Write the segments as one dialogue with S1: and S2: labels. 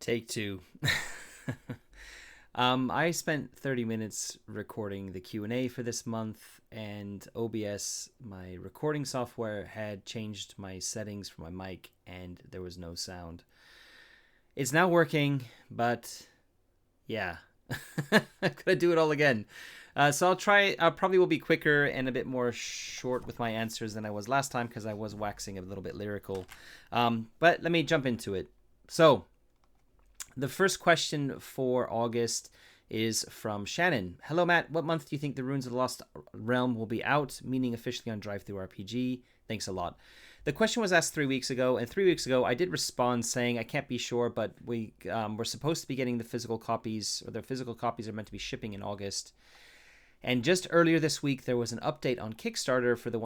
S1: Take two. I spent 30 minutes recording the Q&A for this month, and OBS, my recording software, had changed my settings for my mic, and there was no sound. It's now working, but yeah, I'm gonna do it all again. So I'll try. I probably will be quicker and a bit more short with my answers than I was last time because I was waxing a little bit lyrical. But let me jump into it. So the first question for August is from Shannon. Hello, Matt. What month do you think the Ruins of the Lost Realm will be out, meaning officially on DriveThruRPG? Thanks a lot. The question was asked 3 weeks ago, and 3 weeks ago I did respond saying I can't be sure, but we're supposed to be getting the physical copies, or the physical copies are meant to be shipping in August. And just earlier this week, there was an update on Kickstarter for the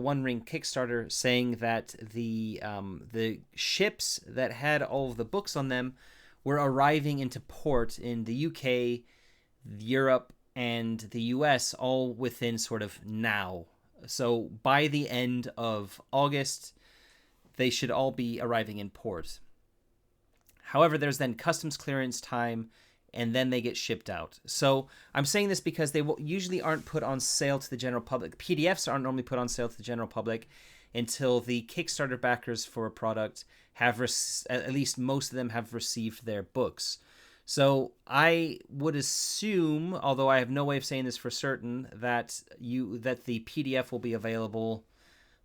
S1: One Ring Kickstarter, saying that the ships that had all of the books on them were arriving into port in the UK, Europe, and the US, all within sort of now. So by the end of August, they should all be arriving in port. However, there's then customs clearance time, and then they get shipped out. So I'm saying this because they usually aren't put on sale to the general public. PDFs aren't normally put on sale to the general public until the Kickstarter backers for a product have, at least most of them have received their books. So I would assume, although I have no way of saying this for certain, that the PDF will be available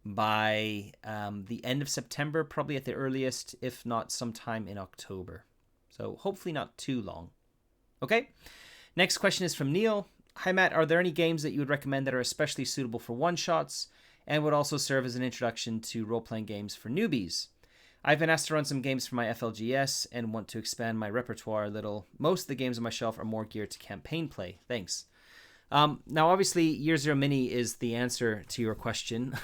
S1: by the end of September, probably at the earliest, if not sometime in October. So hopefully not too long. Okay, next question is from Neil. Hi, Matt. Are there any games that you would recommend that are especially suitable for one-shots and would also serve as an introduction to role-playing games for newbies? I've been asked to run some games for my FLGS and want to expand my repertoire a little. Most of the games on my shelf are more geared to campaign play. Thanks. Now, obviously, Year Zero Mini is the answer to your question.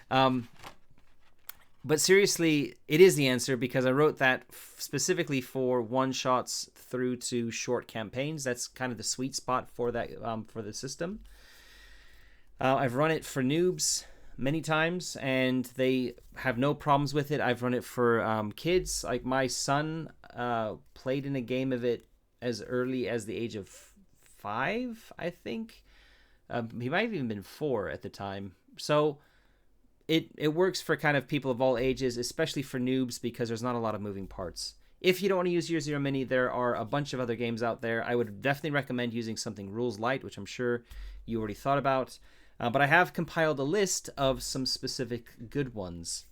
S1: But seriously, it is the answer because I wrote that specifically for one-shots through to short campaigns. That's kind of the sweet spot for that for the system. I've run it for noobs many times, and they have no problems with it. I've run it for kids. Like my son played in a game of it as early as the age of 5, I think. He might have even been 4 at the time. So it works for kind of people of all ages, especially for noobs, because there's not a lot of moving parts. If you don't want to use Year Zero Mini, there are a bunch of other games out there. I would definitely recommend using something rules light, which I'm sure you already thought about. But I have compiled a list of some specific good ones.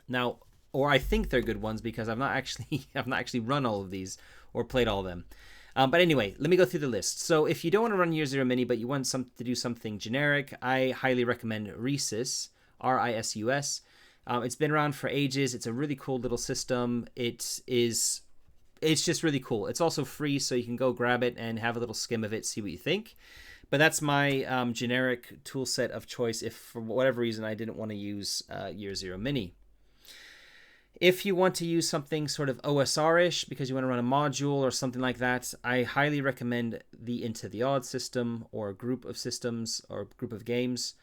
S1: Now, or I think they're good ones because I've not actually run all of these or played all of them. But anyway, let me go through the list. So if you don't want to run Year Zero Mini, but you want to do something generic, I highly recommend Risus, R-I-S-U-S. It's been around for ages. It's a really cool little system. It's just really cool. It's also free, so you can go grab it and have a little skim of it, see what you think. But that's my generic tool set of choice if for whatever reason I didn't want to use Year Zero Mini. If you want to use something sort of OSR-ish because you want to run a module or something like that, I highly recommend the Into the Odd system or group of systems or group of games.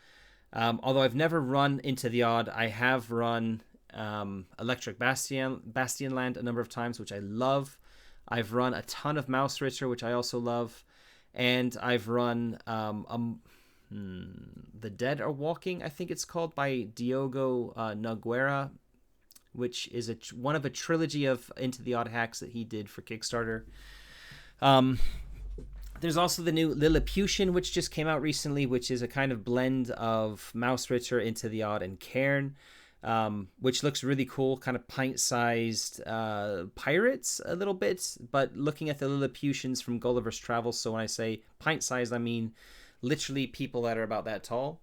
S1: Although I've never run Into the Odd, I have run Electric Bastionland a number of times, which I love. I've run a ton of Mouse Ritter, which I also love. And I've run The Dead Are Walking, I think it's called, by Diogo Nogueira, which is one of a trilogy of Into the Odd hacks that he did for Kickstarter. There's also the new Lilliputian, which just came out recently, which is a kind of blend of Mouse Ritter, Into the Odd, and Cairn, which looks really cool, kind of pint-sized pirates a little bit, but looking at the Lilliputians from Gulliver's Travels, so when I say pint-sized, I mean literally people that are about that tall.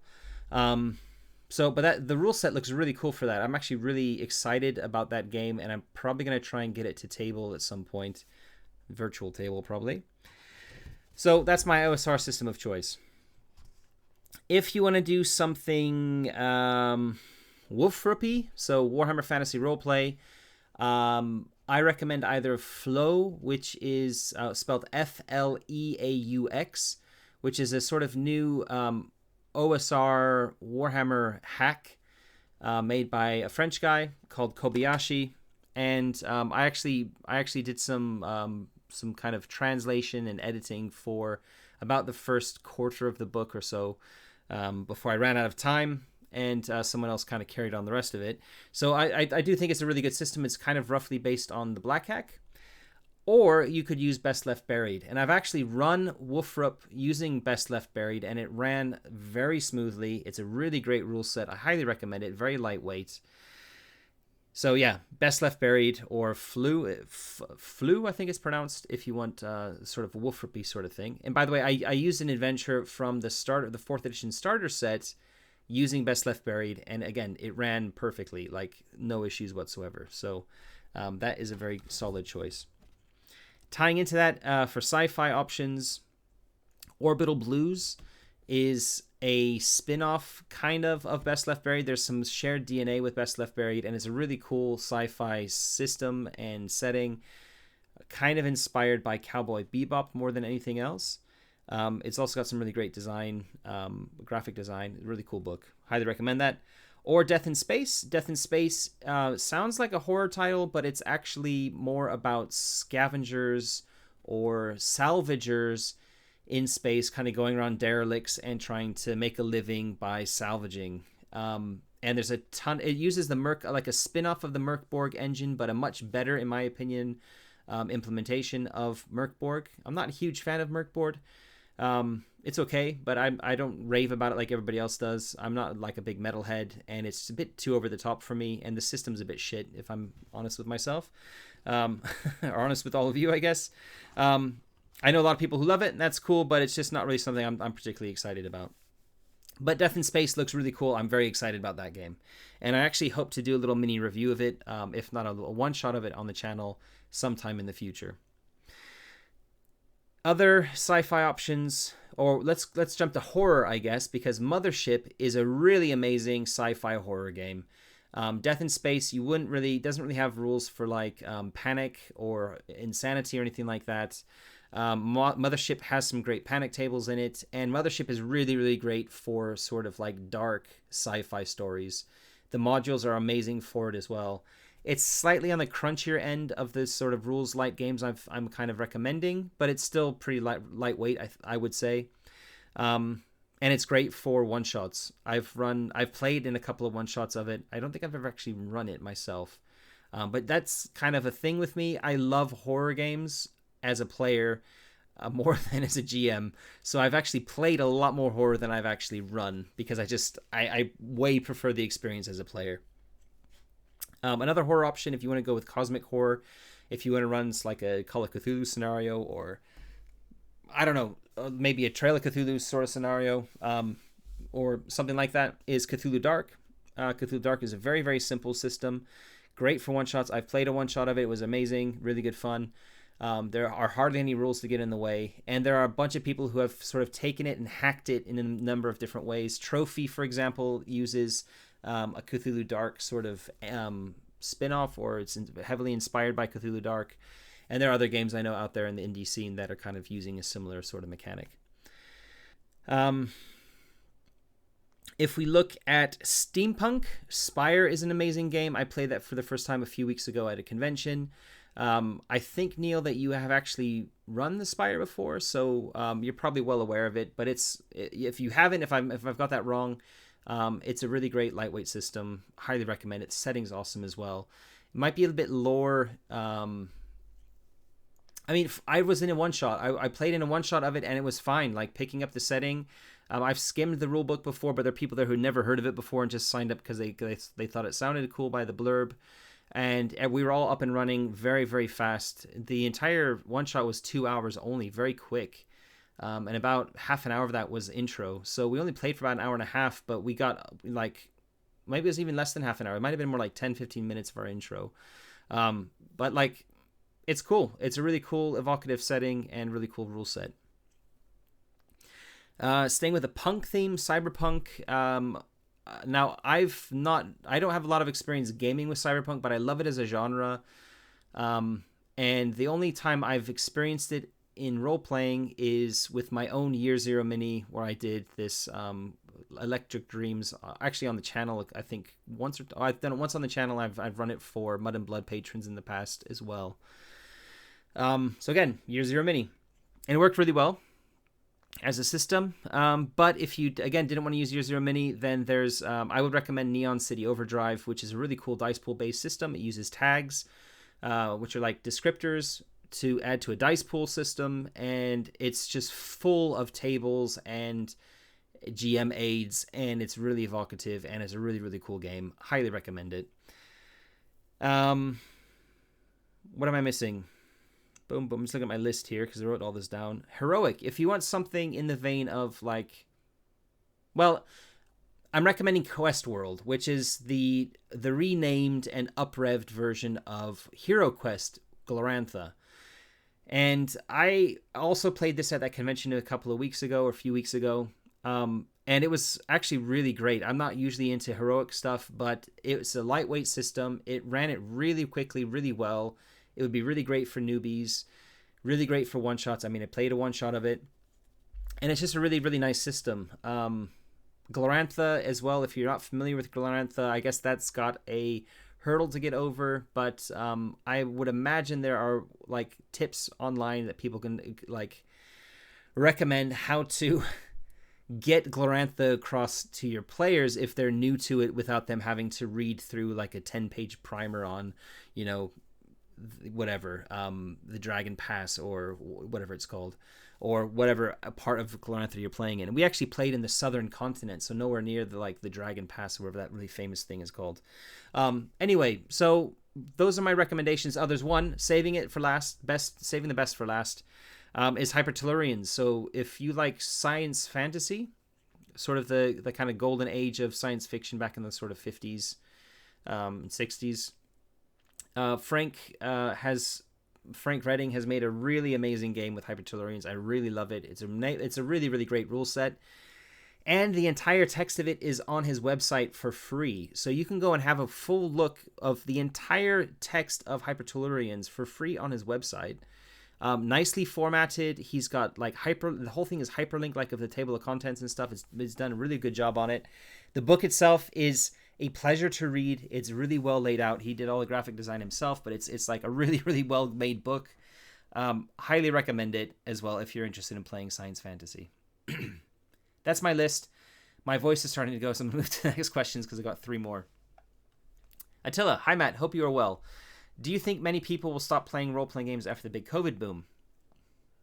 S1: But the rule set looks really cool for that. I'm actually really excited about that game, and I'm probably going to try and get it to table at some point. Virtual table, probably. So that's my OSR system of choice. If you want to do something Wolfroopy, so Warhammer Fantasy Roleplay, I recommend either Flow, which is spelled F-L-E-A-U-X, which is a sort of new OSR Warhammer hack made by a French guy called Kobayashi. and I actually did some kind of translation and editing for about the first quarter of the book or so, before I ran out of time, and someone else kind of carried on the rest of it. So I do think it's a really good system. It's kind of roughly based on the Black Hack. Or you could use Best Left Buried. And I've actually run Woofrup using Best Left Buried, and it ran very smoothly. It's a really great rule set. I highly recommend it. Very lightweight. So yeah, Best Left Buried, or Flu, I think it's pronounced, if you want sort of a Woofrup-y sort of thing. And by the way, I used an adventure from the 4th edition starter set using Best Left Buried, and again, it ran perfectly, like no issues whatsoever. So that is a very solid choice. Tying into that, for sci-fi options, Orbital Blues is a spin-off kind of Best Left Buried. There's some shared DNA with Best Left Buried, and it's a really cool sci-fi system and setting, kind of inspired by Cowboy Bebop more than anything else. It's also got some really great design, graphic design. Really cool book. Highly recommend that. Or Death in Space. Death in Space sounds like a horror title, but it's actually more about scavengers or salvagers in space, kind of going around derelicts and trying to make a living by salvaging. And there's a ton. It uses the Merc, like a spin-off of the Merc-Borg engine, but a much better, in my opinion, implementation of Merc-Borg. I'm not a huge fan of Merc-Borg. It's okay, but I don't rave about it like everybody else does. I'm not like a big metalhead, and it's a bit too over the top for me, and the system's a bit shit, if I'm honest with myself. Or honest with all of you, I guess. I know a lot of people who love it, and that's cool, but it's just not really something I'm particularly excited about. But Death in Space looks really cool. I'm very excited about that game. And I actually hope to do a little mini review of it, if not a one-shot of it on the channel sometime in the future. Other sci-fi options, or let's jump to horror, I guess, because Mothership is a really amazing sci-fi horror game. Death in Space, doesn't really have rules for like panic or insanity or anything like that. Mothership has some great panic tables in it, and Mothership is really, really great for sort of like dark sci-fi stories. The modules are amazing for it as well. It's slightly on the crunchier end of the sort of rules light games I'm kind of recommending, but it's still pretty lightweight, I would say. And it's great for one shots. I've played in a couple of one shots of it. I don't think I've ever actually run it myself, but that's kind of a thing with me. I love horror games as a player more than as a GM. So I've actually played a lot more horror than I've actually run, because I way prefer the experience as a player. Another horror option, if you want to go with cosmic horror, if you want to run like a Call of Cthulhu scenario, or I don't know, maybe a Trail of Cthulhu sort of scenario, or something like that, is Cthulhu Dark. Cthulhu Dark is a very, very simple system, great for one shots. I've played a one shot of it. It was amazing, really good fun. There are hardly any rules to get in the way, and there are a bunch of people who have sort of taken it and hacked it in a number of different ways. Trophy, for example, uses a Cthulhu Dark sort of spin-off, or it's heavily inspired by Cthulhu Dark. And there are other games I know out there in the indie scene that are kind of using a similar sort of mechanic. If we look at steampunk, Spire is an amazing game. I played that for the first time a few weeks ago at a convention. I think, Neil, that you have actually run the Spire before, so you're probably well aware of it. But if you haven't, if I've got that wrong, it's a really great lightweight system. Highly recommend it. Setting's awesome as well. It might be a bit lore. I mean, I was in a one shot. I played in a one shot of it, and it was fine. Like picking up the setting. I've skimmed the rule book before, but there are people there who never heard of it before and just signed up because they thought it sounded cool by the blurb. And we were all up and running very, very fast. The entire one shot was 2 hours only, very quick. And about half an hour of that was intro. So we only played for about an hour and a half, but we got like, maybe it was even less than half an hour. It might have been more like 10, 15 minutes of our intro. But like, it's cool. It's a really cool, evocative setting and really cool rule set. Staying with the punk theme, cyberpunk. Now, I don't have a lot of experience gaming with cyberpunk, but I love it as a genre. And the only time I've experienced it in role-playing is with my own Year Zero mini, where I did this Electric Dreams, actually on the channel. I think I've done it once on the channel. I've run it for Mud and Blood patrons in the past as well. So again, Year Zero Mini, and it worked really well as a system. But if you again didn't want to use Year Zero Mini, then there's I would recommend Neon City Overdrive, which is a really cool dice pool based system. It uses tags, which are like descriptors, to add to a dice pool system, and it's just full of tables and GM aids, and it's really evocative, and it's a really, really cool game. Highly recommend it. What am I missing? Boom, boom. I'm just looking at my list here because I wrote all this down. Heroic. If you want something in the vein of like, well, I'm recommending Quest World, which is the renamed and uprevved version of Hero Quest Glorantha. And I also played this at that convention a couple of weeks ago or a few weeks ago. And it was actually really great. I'm not usually into heroic stuff, but it's a lightweight system. It ran it really quickly, really well. It would be really great for newbies, really great for one-shots. I mean, I played a one-shot of it, and it's just a really, really nice system. Glorantha as well, if you're not familiar with Glorantha, I guess that's got a hurdle to get over, but I would imagine there are like tips online that people can like recommend how to get Glorantha across to your players if they're new to it without them having to read through like a 10-page primer on, you know, whatever, the Dragon Pass or whatever it's called, or whatever a part of Glorantha you're playing in. And we actually played in the southern continent, so nowhere near the Dragon Pass, or whatever that really famous thing is called. Anyway, so those are my recommendations. There's one, saving the best for last, is Hypertellurians. So if you like science fantasy, sort of the kind of golden age of science fiction back in the sort of 50s and 60s, Frank Redding has made a really amazing game with Hypertellurians. I really love it. It's a really, really great rule set. And the entire text of it is on his website for free. So you can go and have a full look of the entire text of Hypertellurians for free on his website. Nicely formatted. He's got like the whole thing is hyperlinked, like of the table of contents and stuff. It's done a really good job on it. The book itself is a pleasure to read. It's really well laid out. He did all the graphic design himself, but it's like a really, really well made book. Highly recommend it as well if you're interested in playing science fantasy. That's my list. My voice is starting to go, so I'm going to move to the next questions because I got 3 more. Attila, hi Matt, hope you are well. Do you think many people will stop playing role-playing games after the big COVID boom?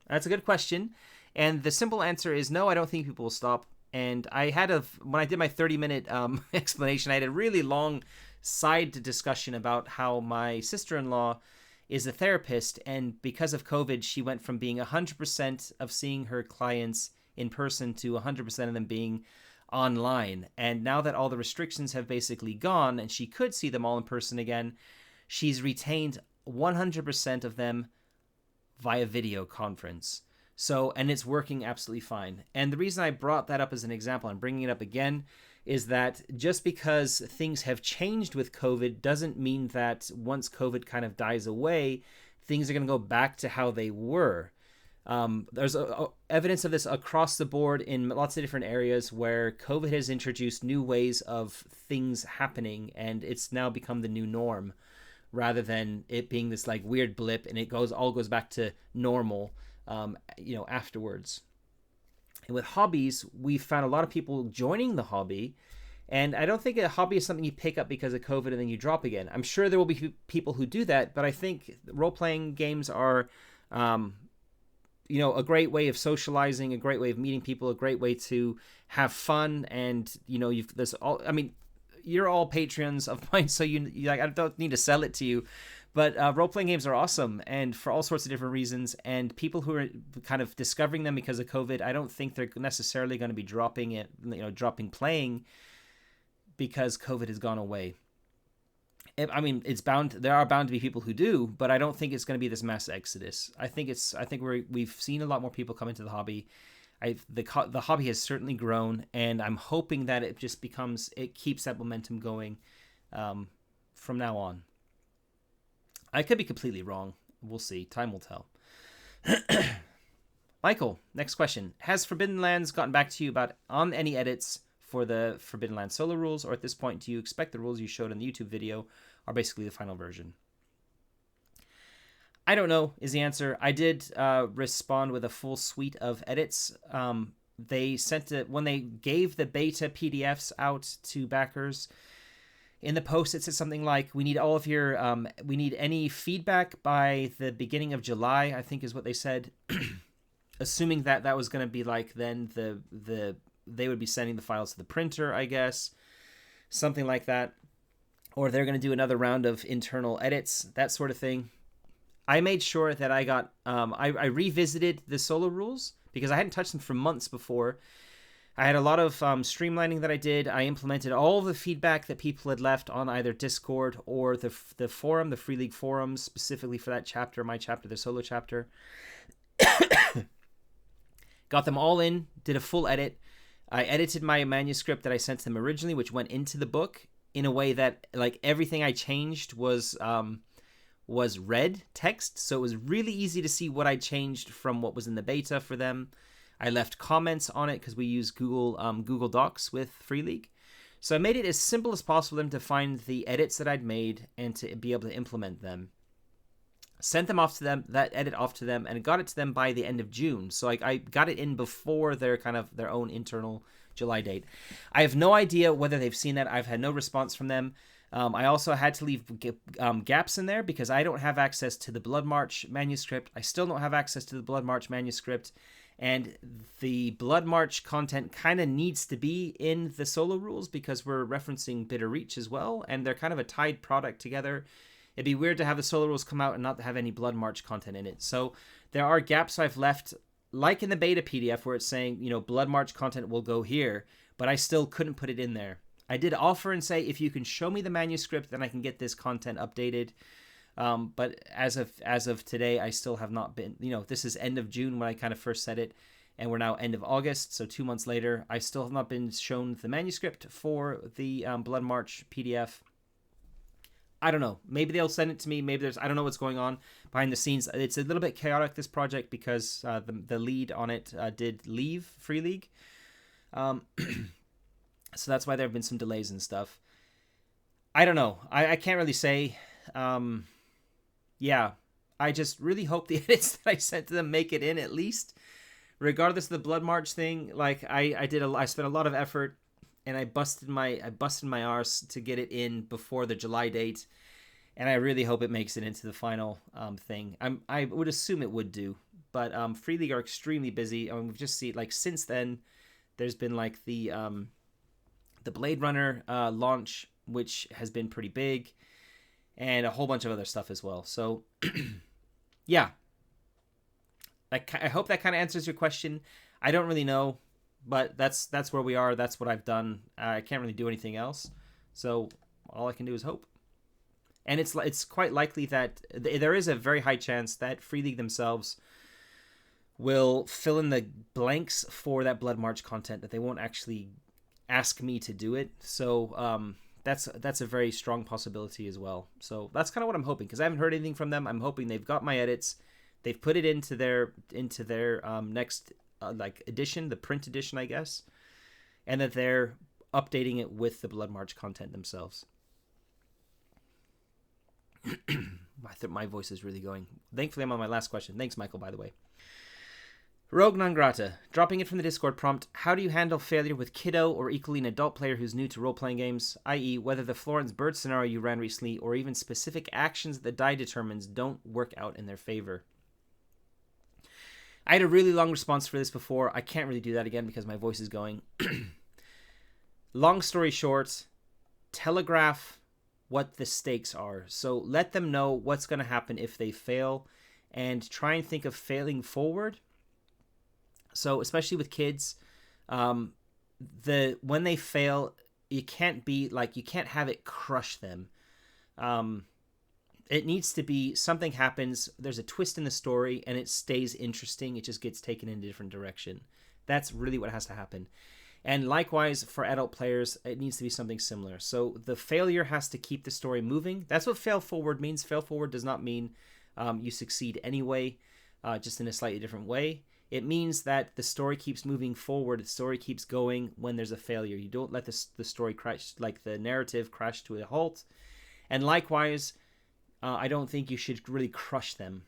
S1: That's a good question. And the simple answer is no, I don't think people will stop. And when I did my 30-minute explanation, I had a really long side discussion about how my sister-in-law is a therapist, and because of COVID, she went from being 100% of seeing her clients in person to 100% of them being online. And now that all the restrictions have basically gone and she could see them all in person again, she's retained 100% of them via video conference. So, and it's working absolutely fine. And the reason I brought that up as an example, I'm bringing it up again, is that just because things have changed with COVID doesn't mean that once COVID kind of dies away, things are going to go back to how they were. There's evidence of this across the board in lots of different areas where COVID has introduced new ways of things happening, and it's now become the new norm rather than it being this like weird blip and it all goes back to normal afterwards. And with hobbies, we've found a lot of people joining the hobby, and I don't think a hobby is something you pick up because of COVID and then you drop again. I'm sure there will be people who do that, but I think role-playing games are a great way of socializing, a great way of meeting people, a great way to have fun. And you're all patrons of mine, so I don't need to sell it to you. But role-playing games are awesome, and for all sorts of different reasons. And people who are kind of discovering them because of COVID, I don't think they're necessarily going to be dropping playing because COVID has gone away. I mean, there are bound to be people who do, but I don't think it's going to be this mass exodus. I think we've seen a lot more people come into the hobby. The hobby has certainly grown, and I'm hoping that it keeps that momentum going from now on. I could be completely wrong. We'll see. Time will tell. Michael, next question. Has Forbidden Lands gotten back to you on any edits for the Forbidden Land solo rules, or at this point, do you expect the rules you showed in the YouTube video are basically the final version? I don't know is the answer. I did respond with a full suite of edits. They sent it when they gave the beta PDFs out to backers. In the post, it said something like, "We need all of your, we need any feedback by the beginning of July," I think is what they said. Assuming that that was going to be like then they would be sending the files to the printer, I guess, something like that, or they're going to do another round of internal edits, that sort of thing. I made sure that I got, I revisited the solo rules because I hadn't touched them for months before. I had a lot of streamlining that I did. I implemented all the feedback that people had left on either Discord or the forum, the Free League forums, specifically for that chapter, my chapter, the solo chapter. Got them all in, did a full edit. I edited my manuscript that I sent to them originally, which went into the book in a way that like everything I changed was red text. So it was really easy to see what I changed from what was in the beta for them. I left comments on it because we use Google Docs with Free League. So I made it as simple as possible for them to find the edits that I'd made and to be able to implement them. Sent them off to them, that edit off to them, and got it to them by the end of June. So I got it in before their own internal July date. I have no idea whether they've seen that. I've had no response from them. I also had to leave gaps in there because I don't have access to the Blood March manuscript. I still don't have access to the Blood March manuscript. And the Blood March content kind of needs to be in the solo rules because we're referencing Bitter Reach as well, and they're kind of a tied product together. It'd be weird to have the solo rules come out and not have any Blood March content in it. So there are gaps I've left, like in the beta PDF where it's saying, Blood March content will go here, but I still couldn't put it in there. I did offer and say, if you can show me the manuscript, then I can get this content updated. But as of today, I still have not been, this is end of June when I kind of first said it, and we're now end of August, so 2 months later, I still have not been shown the manuscript for the Blood March PDF. I don't know. Maybe they'll send it to me. Maybe I don't know what's going on behind the scenes. It's a little bit chaotic, this project, because the lead on it did leave Free League. So that's why there have been some delays and stuff. I don't know. I can't really say. Yeah, I just really hope the edits that I sent to them make it in at least, regardless of the Blood March thing. Like I spent a lot of effort, and I busted my arse to get it in before the July date, and I really hope it makes it into the final thing. I would assume it would do, but Free League are extremely busy. We've just seen like since then, there's been like the Blade Runner launch, which has been pretty big, and a whole bunch of other stuff as well. So, yeah. I hope that kind of answers your question. I don't really know, but that's where we are. That's what I've done. I can't really do anything else. So all I can do is hope. And it's quite likely that there is a very high chance that Free League themselves will fill in the blanks for that Blood March content, that they won't actually ask me to do it. So that's a very strong possibility as well. So that's kind of what I'm hoping, because I haven't heard anything from them. I'm hoping they've got my edits, they've put it into their next edition, the print edition, I guess, and that they're updating it with the Blood March content themselves. My voice is really going. Thankfully, I'm on my last question. Thanks, Michael, by the way. Rogue Non Grata, dropping it from the Discord prompt, how do you handle failure with kiddo or equally an adult player who's new to role-playing games, i.e. whether the Florence Bird scenario you ran recently or even specific actions that the die determines don't work out in their favor? I had a really long response for this before. I can't really do that again because my voice is going. Long story short, telegraph what the stakes are. So let them know what's going to happen if they fail, and try and think of failing forward. So especially with kids, when they fail, you can't have it crush them. It needs to be something happens, there's a twist in the story, and it stays interesting. It just gets taken in a different direction. That's really what has to happen. And likewise, for adult players, it needs to be something similar. So the failure has to keep the story moving. That's what fail forward means. Fail forward does not mean you succeed anyway, just in a slightly different way. It means that the story keeps moving forward. The story keeps going when there's a failure. You don't let the story crash, like the narrative crash to a halt. And likewise, I don't think you should really crush them.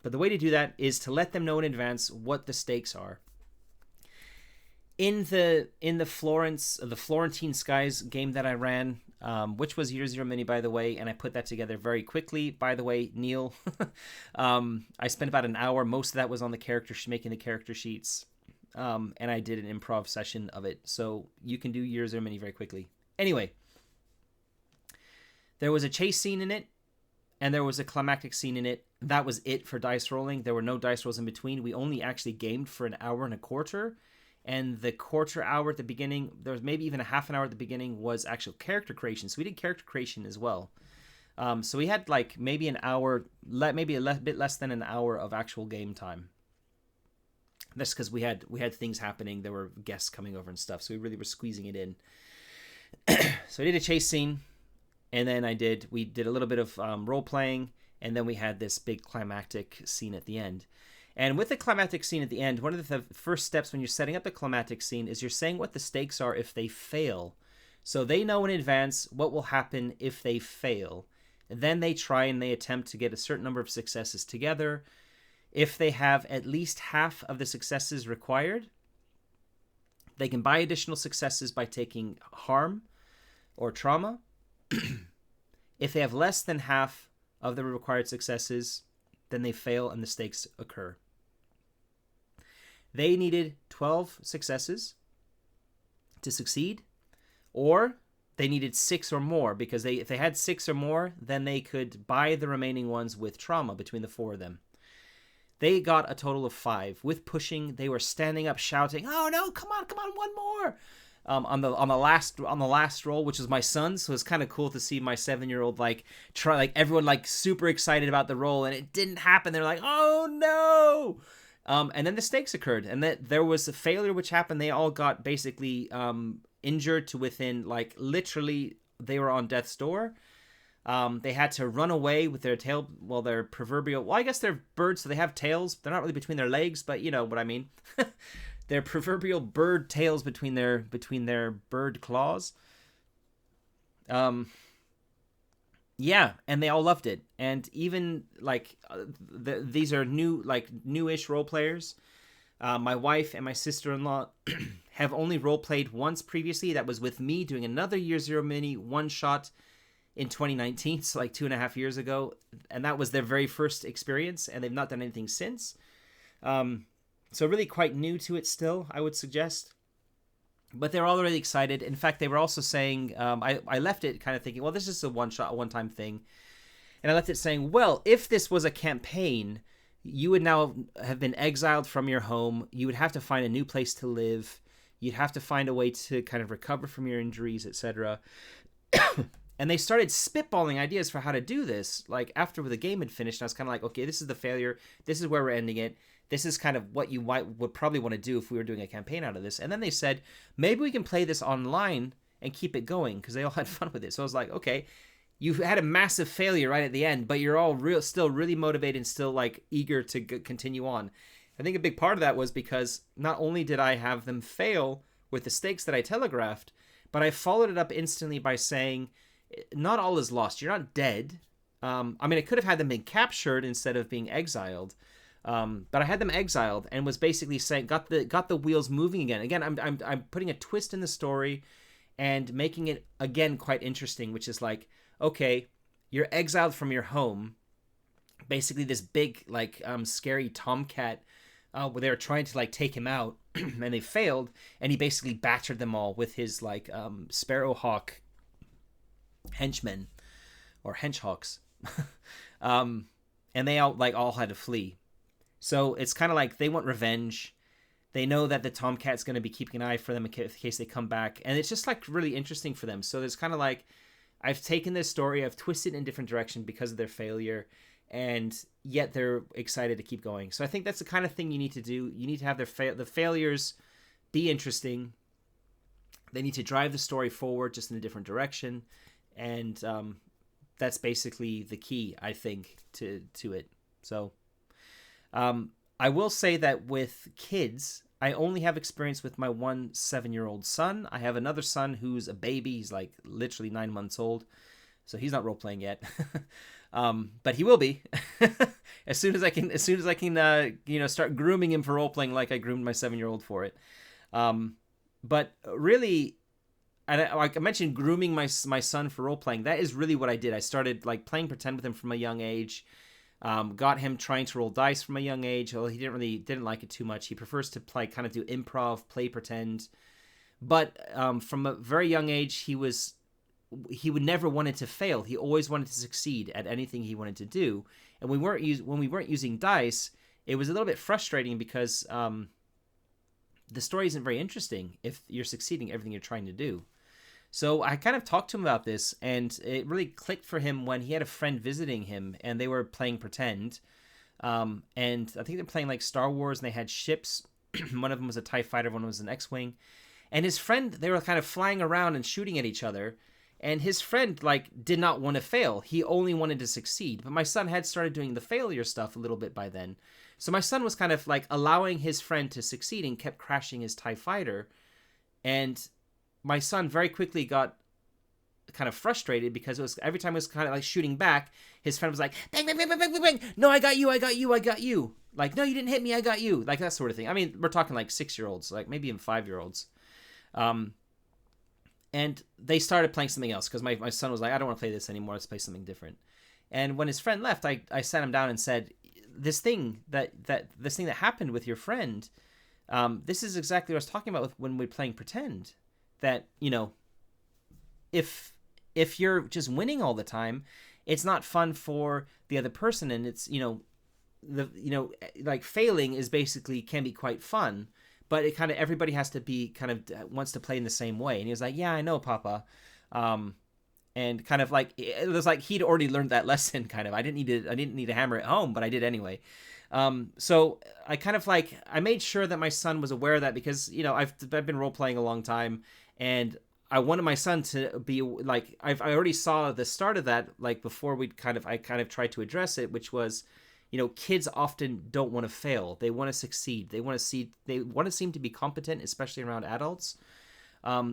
S1: But the way to do that is to let them know in advance what the stakes are. In the Florentine Skies game that I ran, which was Year Zero Mini, by the way, and I put that together very quickly. By the way, Neil, I spent about an hour. Most of that was on the making the character sheets, and I did an improv session of it. So you can do Year Zero Mini very quickly. Anyway, there was a chase scene in it, and there was a climactic scene in it. That was it for dice rolling. There were no dice rolls in between. We only actually gamed for an hour and a quarter. And the quarter hour at the beginning, there was maybe even a half an hour at the beginning, was actual character creation. So we did character creation as well. So we had like maybe an hour, maybe bit less than an hour of actual game time. That's because we had things happening. There were guests coming over and stuff. So we really were squeezing it in. So I did a chase scene, and then we did a little bit of role playing, and then we had this big climactic scene at the end. And with the climactic scene at the end, one of the first steps when you're setting up the climactic scene is you're saying what the stakes are if they fail. So they know in advance what will happen if they fail. And then they try and they attempt to get a certain number of successes together. If they have at least half of the successes required, they can buy additional successes by taking harm or trauma. If they have less than half of the required successes, then they fail and the stakes occur. They needed 12 successes to succeed, or they needed 6 or more, because if they had 6 or more, then they could buy the remaining ones with trauma between the 4 of them. They got a total of 5. With pushing, they were standing up shouting, "Oh no, come on, one more!" On the last roll, which was my son, so it's kind of cool to see my 7-year-old everyone super excited about the roll, and it didn't happen. They're like, "Oh no!" And then the stakes occurred, and that there was a failure which happened. They all got basically injured to within literally they were on death's door. They had to run away with their tail, their proverbial. Well, I guess they're birds, so they have tails. They're not really between their legs, but you know what I mean. Their proverbial bird tails between their bird claws. Yeah, and they all loved it. And even these are newish role players. My wife and my sister-in-law have only role played once previously. That was with me doing another Year Zero Mini one shot in 2019, so 2.5 years ago, and that was their very first experience, and they've not done anything since. So really quite new to it still, I would suggest. But they're all really excited. In fact, they were also saying, I left it kind of thinking, well, this is a one-time thing. And I left it saying, well, if this was a campaign, you would now have been exiled from your home. You would have to find a new place to live. You'd have to find a way to kind of recover from your injuries, etc. And they started spitballing ideas for how to do this. After the game had finished, I was kind of like, okay, this is the failure. This is where we're ending it. This is kind of what you would probably want to do if we were doing a campaign out of this. And then they said, maybe we can play this online and keep it going, because they all had fun with it. So I was like, okay, you had a massive failure right at the end, but you're all still really motivated and still eager to continue on. I think a big part of that was because not only did I have them fail with the stakes that I telegraphed, but I followed it up instantly by saying, not all is lost. You're not dead. I could have had them being captured instead of being exiled. But I had them exiled and was basically saying, got the wheels moving again. Again, I'm putting a twist in the story and making it again quite interesting, which is okay, you're exiled from your home. Basically, this big scary tomcat, where they were trying to take him out, and they failed, and he basically battered them all with his Sparrowhawk henchmen or henchhawks, and they all had to flee. So it's kind of they want revenge. They know that the Tomcat's going to be keeping an eye for them in case they come back. And it's just really interesting for them. So there's kind of I've taken this story, I've twisted it in a different direction because of their failure. And yet they're excited to keep going. So I think that's the kind of thing you need to do. You need to have the failures be interesting. They need to drive the story forward just in a different direction. And that's basically the key, I think, to it. So... I will say that with kids, I only have experience with my one 7-year-old son. I have another son who's a baby. He's like literally 9 months old, so he's not role playing yet. But he will be as soon as I can. As soon as I can, start grooming him for role playing, like I groomed my 7-year-old for it. But really, and like I mentioned, grooming my son for role playing. That is really what I did. I started like playing pretend with him from a young age. Got him trying to roll dice from a young age. Although he didn't like it too much. He prefers to play, kind of do improv, play pretend. But from a very young age, he would never wanted to fail. He always wanted to succeed at anything he wanted to do. And when we weren't using dice, it was a little bit frustrating because the story isn't very interesting if you're succeeding everything you're trying to do. So I kind of talked to him about this, and it really clicked for him when he had a friend visiting him, and they were playing pretend. And I think they're playing like Star Wars, and they had ships. One of them was a TIE fighter, one was an X-Wing. And his friend, they were kind of flying around and shooting at each other. And his friend, like, did not want to fail. He only wanted to succeed. But my son had started doing the failure stuff a little bit by then. So my son was kind of like allowing his friend to succeed and kept crashing his TIE fighter. And my son very quickly got kind of frustrated because it was every time it was kind of like shooting back, his friend was like, bang, bang, bang, bang, bang, bang. No, I got you. Like, no, you didn't hit me. I got you. Like that sort of thing. I mean, we're talking like 6-year-olds, like maybe even 5-year-olds. And they started playing something else because my son was like, I don't want to play this anymore. Let's play something different. And when his friend left, I sat him down and said, this thing that happened with your friend, this is exactly what I was talking about when we're playing pretend. That, if you're just winning all the time, it's not fun for the other person, and it's like failing is basically can be quite fun, but it kind of everybody has to be kind of wants to play in the same way. And he was like, yeah, I know, Papa. And kind of like it was like he'd already learned that lesson. Kind of I didn't need to hammer it home, but I did anyway. So I kind of like I made sure that my son was aware of that because I've been role playing a long time. And I wanted my son to be like, I already saw the start of that, like before I kind of tried to address it, which was, kids often don't want to fail. They want to succeed. They want to seem to be competent, especially around adults.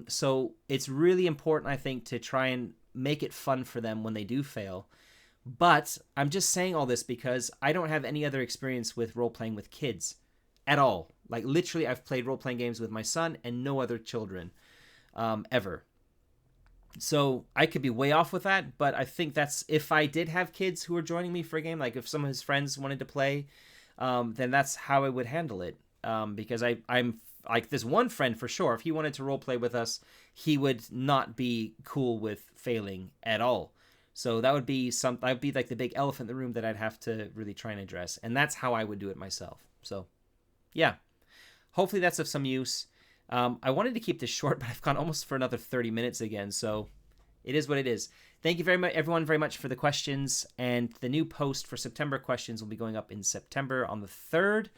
S1: So it's really important, I think, to try and make it fun for them when they do fail. But I'm just saying all this because I don't have any other experience with role playing with kids at all. Like literally, I've played role playing games with my son and no other children. Ever. So I could be way off with that, but I think that's if I did have kids who were joining me for a game, like if some of his friends wanted to play, then that's how I would handle it. Because I'm like this one friend for sure. If he wanted to role play with us, he would not be cool with failing at all. So that would be like the big elephant in the room that I'd have to really try and address, and that's how I would do it myself. So, yeah, hopefully that's of some use. I wanted to keep this short, but I've gone almost for another 30 minutes again, so it is what it is. Thank you everyone very much for the questions, and the new post for September questions will be going up in September on the 3rd,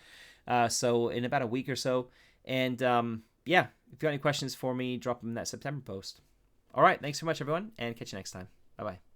S1: so in about a week or so. And yeah, if you got any questions for me, drop them in that September post. All right, thanks so much, everyone, and catch you next time. Bye-bye.